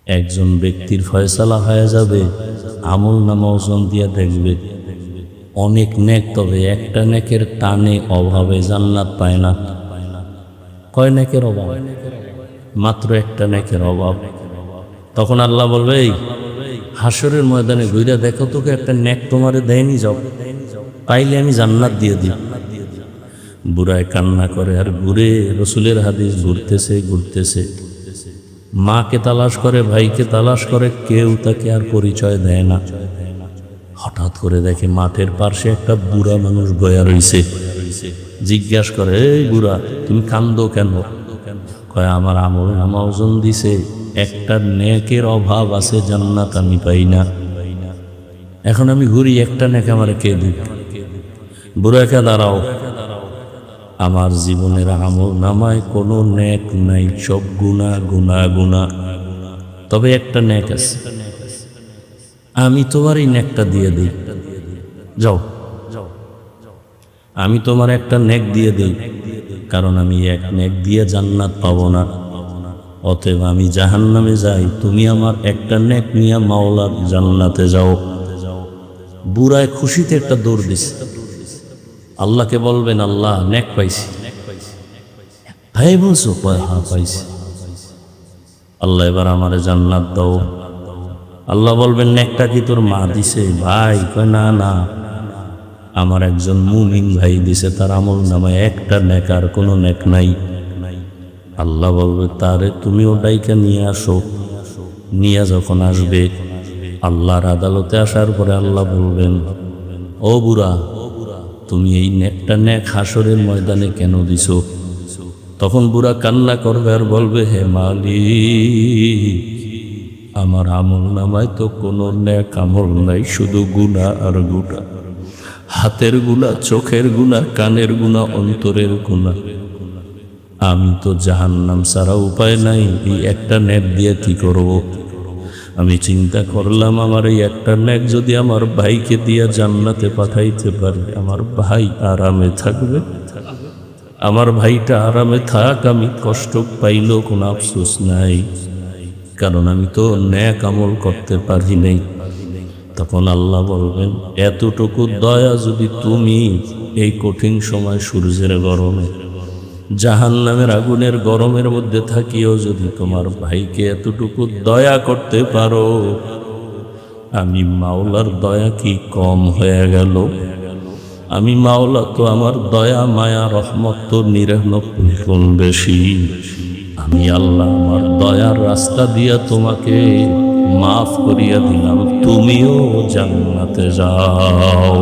একজন ব্যক্তির ফয়সালা হয়ে যাবে, আমল নামা ওজন দিয়ে দেখবে অনেক নেক, তবে একটা নেকের টানে অভাবে জান্নাত পায় না। কয় নেকের অভাব? মাত্র একটা নেকের অভাব। তখন আল্লাহ বলবে, এই হাসরের ময়দানে ঘুরে দেখো তোকে একটা নেক তোমারে দেয়নি, যাও, পাইলে আমি জান্নাত দিয়ে দিই। বুড়ায় কান্না করে আর ঘুরে, রসুলের হাদিস ঘুরতেছে, মাকে তালাশ করে, ভাইকে তালাশ করে, কেউ তাকে আর পরিচয় দেয় না। হঠাৎ করে দেখে মাঠের পাশে একটা বুড়া মানুষ বয়া রইছে। জিজ্ঞাসা করে, এই বুড়া, তুমি কান্দো কেন? কয়, আমার আমল নামা ওজন দিছে, একটা নেকের অভাব আছে, জান্নাত আমি পাই না। এখন আমি ঘুরি, একটা নেক আমার কে দিক? বুড়াকে দাঁড়াও, আমার জীবনের আমল নামায় কোনো নেক নাই, সব গুনাহ গুনাহ গুনাহ, তবে একটা নেক আছে, আমি তোমার এই নেকটা দিয়ে দিই, যাও, আমি তোমার একটা নেক দিয়ে দিই, কারণ আমি এক নেক দিয়ে জান্নাত পাবো না, অতএব আমি জাহান্নামে যাই, তুমি আমার একটা নেক নিয়ে মাওলার জান্নাতে যাও। বুড়ায় খুশিতে একটা দৌড় দিছে, আল্লাহকে বলবেন, আল্লাহ নেক পাইছি। ভাই বলছো? হ্যাঁ পাইছি। আল্লাহ এবার আমারে জান্নাত দাও। আল্লাহ বলবেন, নেকটা কি তোর মা দিছে? ভাই কয়, না না, আমার একজন মুমিন ভাই দিছে, তার আমল নামায় একটা নেক, আর কোনো নেক নাই। আল্লাহ বলবে, তারে তুমি ওটাইকে নিয়ে আসো। নিয়ে যখন আসবে, আল্লাহর আদালতে আসার পরে আল্লাহ বলবেন, ও বুড়া, তুমি এই নেকটা নেক হাসরের ময়দানে কেন দিছো? তখন বুড়া কান্না করবে আর বলবে, হে মালিক, আমার আমল নামায় তো কোনো নেক আমল নাই, শুধু গুনাহ আর গুনাহ, হাতের গুনাহ, চোখের গুনাহ, কানের গুনাহ, অন্তরের গুনাহ। আমি তো জাহান্নাম ছাড়া উপায় নাই, এই একটা নেক দিয়ে কি করব? আমি চিন্তা করলাম, আমার এই একটা নেক যদি আমার ভাইকে দিয়ে জান্নাতে পাঠাইতে পারি, আমার ভাই আরামে থাকবে, আমার ভাইটা আরামে থাক, আমি কষ্ট পাইলেও কোনো আফসোস নাই, কারণ আমি তো নেক আমল করতে পারি নাই। তখন আল্লাহ বলবেন, এতটুকু দয়া যদি তুমি এই কঠিন সময় সূর্যের গরমে, জাহান্নামের আগুনের গরমের মধ্যে থাকিও যদি তোমার ভাইকে এতটুকু দয়া করতে পারো, আমি মাওলার দয়া কি কম হয়ে গেল? আমি মাওলা তো আমার দয়া মায়া রহমত তো 99 গুণ বেশি। আমি আল্লাহ আমার দয়ার রাস্তা দিয়া তোমাকে মাফ করিয়া দিলাম, তুমিও জান্নাতে যাও।